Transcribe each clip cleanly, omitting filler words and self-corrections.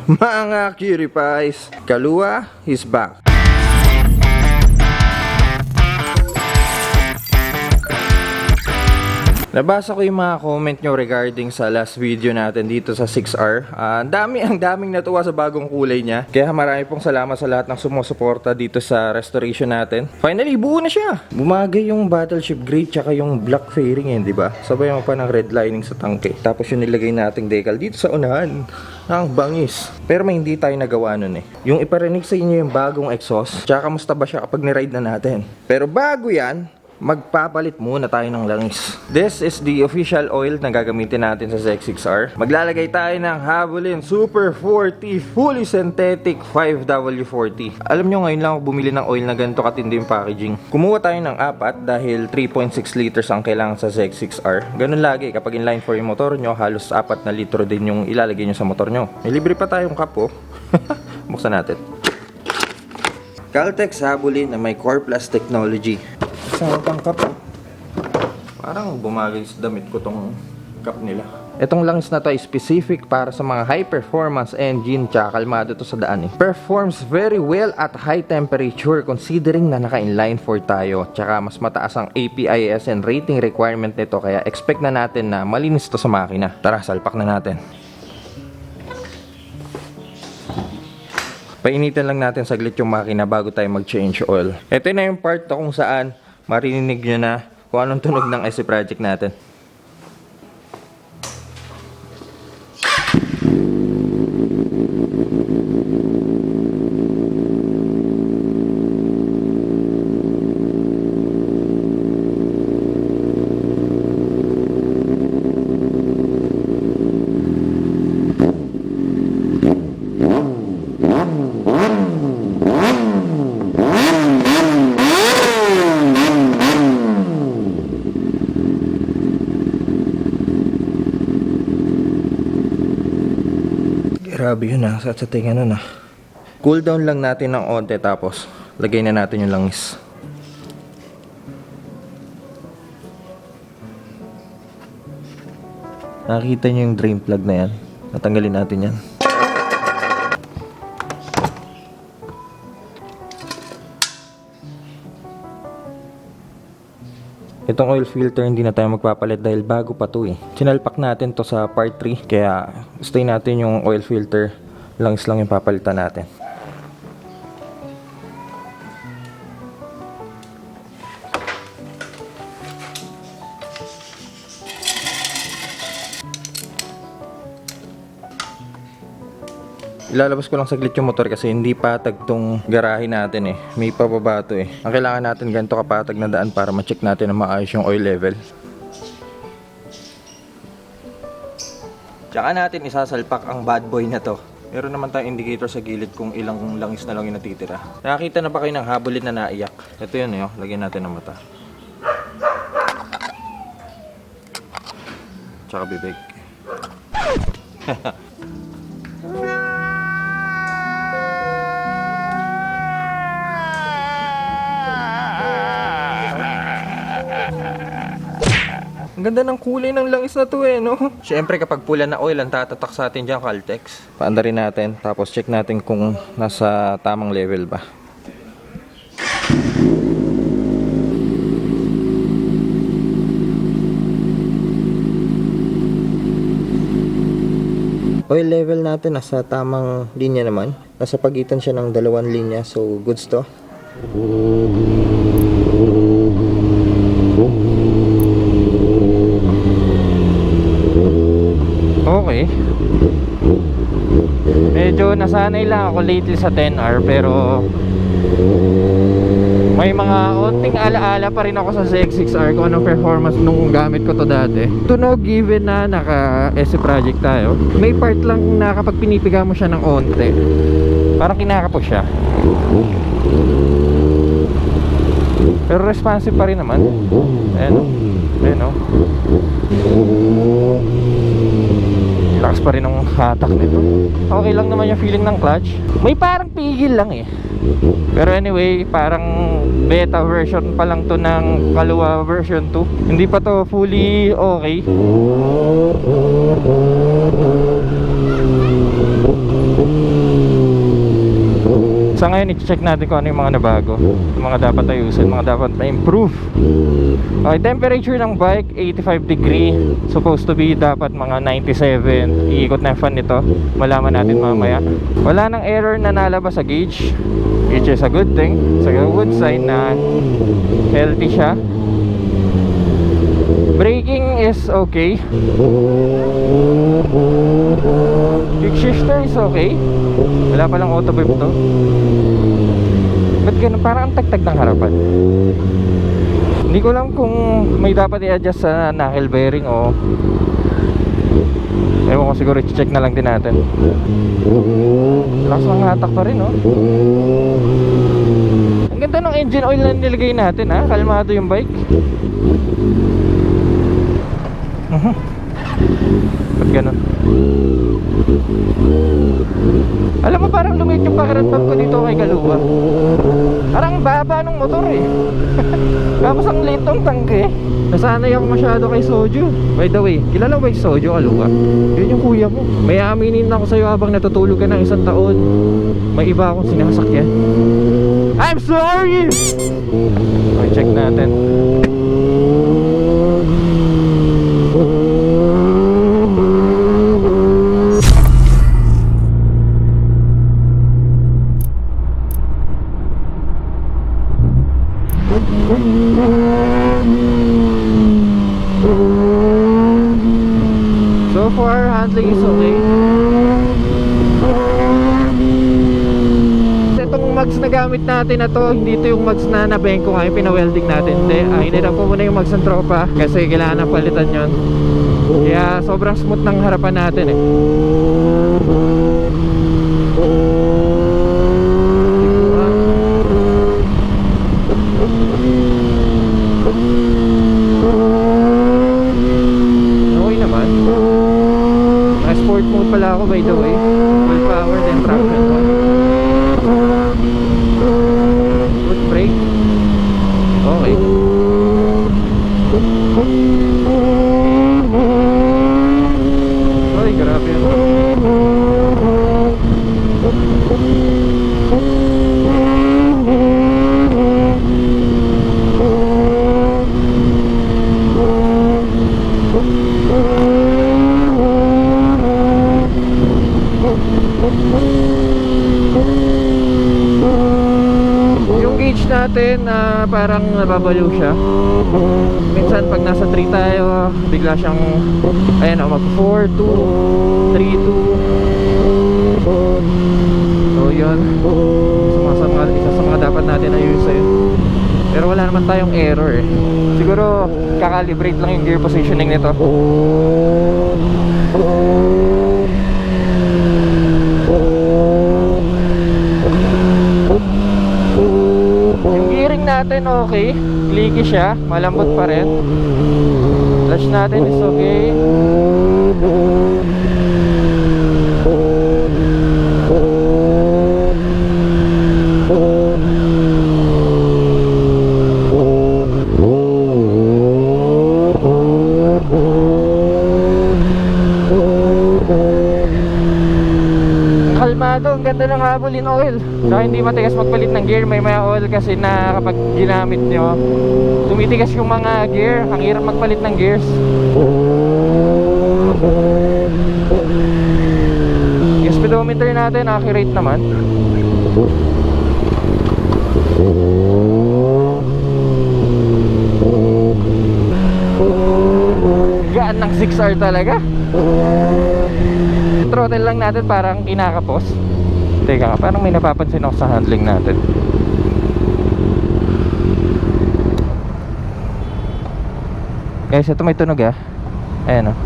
Mga cutie pies, Kalua is back. Nabasa ko yung mga comment nyo regarding sa last video natin dito sa 6R. Ang daming natuwa sa bagong kulay niya. Kaya marami pong salamat sa lahat ng sumusuporta dito sa restoration natin. Finally, buo na siya. Bumagay yung battleship gray tsaka yung black fairing yun, di ba? Sabay mo pa ng red lining sa tangke. Tapos yung nilagay nating decal dito sa unahan. Ang bangis. Pero may hindi tayo nagawa nun eh. Yung iparinig sa inyo yung bagong exhaust. Tsaka kamusta ba siya kapag niride na natin. Pero bago yan, magpapalit muna tayo ng langis. This is the official oil na gagamitin natin sa ZX6R. Maglalagay tayo ng Havolin Super 40 Fully Synthetic 5W40. Alam nyo, ngayon lang ako bumili ng oil na ganito katindi yung packaging. Kumuha tayo ng 4 dahil 3.6 liters ang kailangan sa ZX6R. Ganun lagi, kapag inline for yung motor nyo, halos 4 na litro din yung ilalagay nyo sa motor nyo. May libre pa tayong kapo. Buksan natin. Caltex Havolin na may Core Plus technology. Isang pang cup. Parang bumagay sa damit ko tong cup nila. Itong langis na to ay specific para sa mga high performance engine, tsaka kalmado to sa daan eh. Performs very well at high temperature considering na naka-inline 4 tayo. Tsaka mas mataas ang APISN rating requirement nito, kaya expect na natin na malinis to sa makina. Tara, salpak na natin. Painitan lang natin saglit yung makina bago tayo mag-change oil. Ito na yung part kung saan marinig nyo na kung anong tunog ng SC project natin. Grabe yun sa tinga nun Cool down lang natin ng onte tapos lagay na natin yung langis. Nakikita nyo yung drain plug na yan. Natanggalin natin yan. Itong oil filter hindi na tayo magpapalit dahil bago pa to eh. Sinalpak natin to sa part 3 kaya stay natin yung oil filter. Langis lang yung papalitan natin. Ilalabas ko lang saglit yung motor kasi hindi patag tong garahe natin eh. May pababa to eh. Ang kailangan natin ganito kapatag na daan para ma-check natin na maayos yung oil level. Tsaka natin isasalpak ang bad boy na to. Meron naman tayong indicator sa gilid kung ilang langis na lang yung natitira. Nakakita na ba kayo ng Havolin na naiyak? Ito yun eh, lagyan natin ng mata. Tsaka bibig. Ang ganda ng kulay ng langis na to eh, no? Siyempre kapag pula na oil ang tatatak sa atin dyan, Caltex. Paandarin natin, tapos check natin kung nasa tamang level ba. Oil level natin nasa tamang linya naman. Nasa pagitan siya ng 2 linya, so goods to. Okay. Medyo nasanay lang ako lately sa 10R pero may mga onting alaala pa rin ako sa ZX6R kung anong performance nung gamit ko to dati. Tunog given na naka SC project tayo. May part lang na kapag pinipiga mo siya ng onte, parang kinakapos siya. Pero responsive pa rin naman. Ayan o. Lakas pa rin ng hatak nito. Okay lang naman yung feeling ng clutch. May parang pigil lang eh. Pero anyway, parang beta version pa lang to ng Kalua version 2. Hindi pa to fully okay. Sa ngayon, i-check natin kung ano yung mga nabago, yung mga dapat ayusin, mga dapat ma-improve. Okay, temperature ng bike 85 degree, supposed to be dapat mga 97. Iikot na yung fan nito, malaman natin mamaya. Wala nang error na nalabas sa gauge, which is a good thing. It's a good sign na healthy siya. Braking is okay. Quick shifter is okay. Wala palang auto whip to. Ba't ganun? Parang ang tagtag ng harapan. Hindi ko alam kung may dapat i-adjust sa knuckle bearing o ewan ko, siguro i-check na lang din natin. Lakas ng hatak pa rin, oh. Ang ganda ng engine oil na nilagay natin, ha. Kalmado yung bike. Ba't ganun? Alam mo, parang lumit yung pakiramdam ko dito kay Kaluwa. Parang baba ng motor eh. Tapos ang liit ng tangke. Nasanay ako masyado kay Soju. By the way, kilala mo ba yung Soju, Kaluwa? Yun yung kuya mo. May aminin ako sa'yo habang natutulog ka ng 1 taon. May iba akong sinasakyan. I'm sorry! Okay, check natin. So far, handling is okay. Itong mags na gamit natin na to, hindi ito yung mags na nabengko nga yung pinawelding natin. Hindi, hiniram ko muna yung mags ng tropa kasi kailangan na palitan yon. Kaya sobrang smooth ng harapan natin eh. Okay naman. Naka-sport mode pala ako, by the way. Full power then traction on. Foot brake. Okay. Ay, grabe yun. Yung gauge natin parang nababaliw siya. Minsan pag nasa 3 tayo, bigla siyang ayan o, mag 4, 2, 3, 2. So yun, isa sa mga dapat natin ayusin. Pero wala naman tayong error eh. Siguro kakalibrate lang yung gear positioning nito. Yung gearing natin okay, clicky siya, malambot pa rin. Clutch natin is okay. Kalmado, ang ganda ng Havolin oil. Saka hindi matigas magpalit ng gear. May oil kasi na kapag ginamit nyo, tumitigas yung mga gear. Ang hirap magpalit ng gears. Yung speedometer natin accurate naman. Gaan ng 6R talaga. Throttle lang natin parang kinakapos. Teka nga, parang may napapansin ako sa handling natin. Guys, ito may tunog ah. Ayan oh.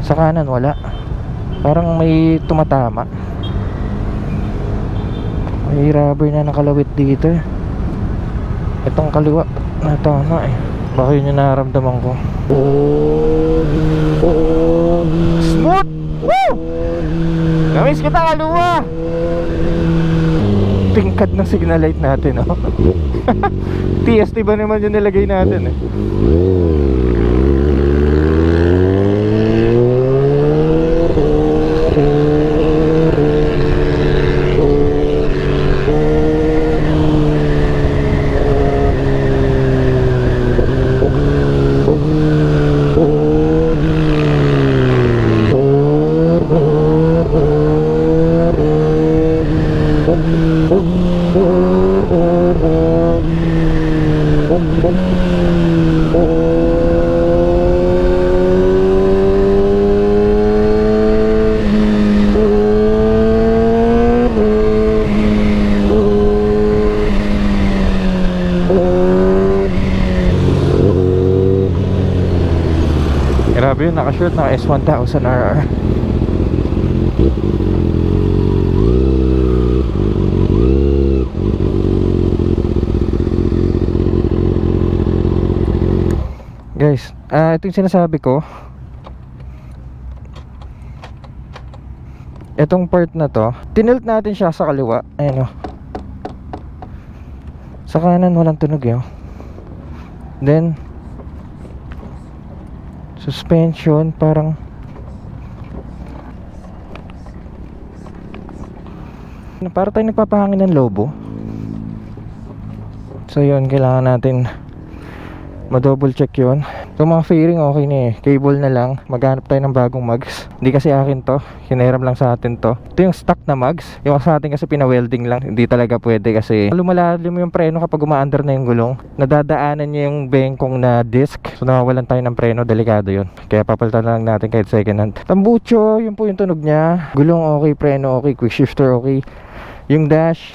Sa kanan wala. Parang may tumatama. May rubber na nakalawit dito eh. Itong kaliwa natama eh. Baka yun yung nararamdaman ko. Smooth! Woo! Gamis kita Kaluwa! Tingkad ng signal light natin oh. TST ba naman yung nilagay natin eh. yun, naka-short, naka S1000RR. Guys, ito yung sinasabi ko. Itong part na to, tinilt natin siya sa kaliwa. Ayan o. Sa kanan walang tunog yun. Then suspension parang para tayo nagpapahangin ng lobo. So yun, kailangan natin ma-double check yun. Yung mga fairing okay na eh, cable na lang. Maghanap tayo ng bagong mugs. Hindi kasi akin to, hiniram lang sa atin to. Ito yung stock na mugs. Yung sa atin kasi pina-welding lang. Hindi talaga pwede kasi lumalalim yung preno kapag umaandar na yung gulong. Nadadaanan niya yung bengkong na disc. So nawawalan tayo ng preno, delikado yun. Kaya papalitan na lang natin kahit second hand. Tambucho, yun po yung tunog niya. Gulong okay, preno okay, quick shifter okay. Yung dash,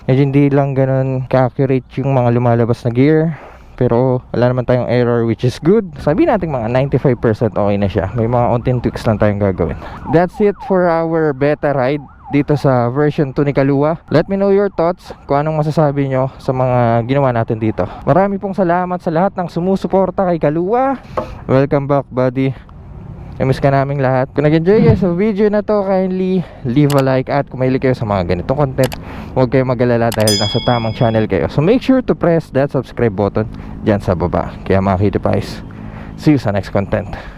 medyo hindi lang ganun ka-accurate yung mga lumalabas na gear. Pero wala naman tayong error, which is good. Sabi natin mga 95% okay na siya. May mga unting tweaks lang tayong gagawin. That's it for our beta ride dito sa version 2 ni Kaluwa. Let me know your thoughts kung anong masasabi nyo sa mga ginawa natin dito. Marami pong salamat sa lahat ng sumusuporta kay Kaluwa. Welcome back, buddy. I-miss ka naming lahat. Kung nag-enjoy kayo sa video na to, kindly leave a like. At kung mahilig kayo sa mga ganitong content, huwag kayo mag-alala dahil nasa tamang channel kayo. So make sure to press that subscribe button dyan sa baba. Kaya mga Kitty Pies, see you sa next content.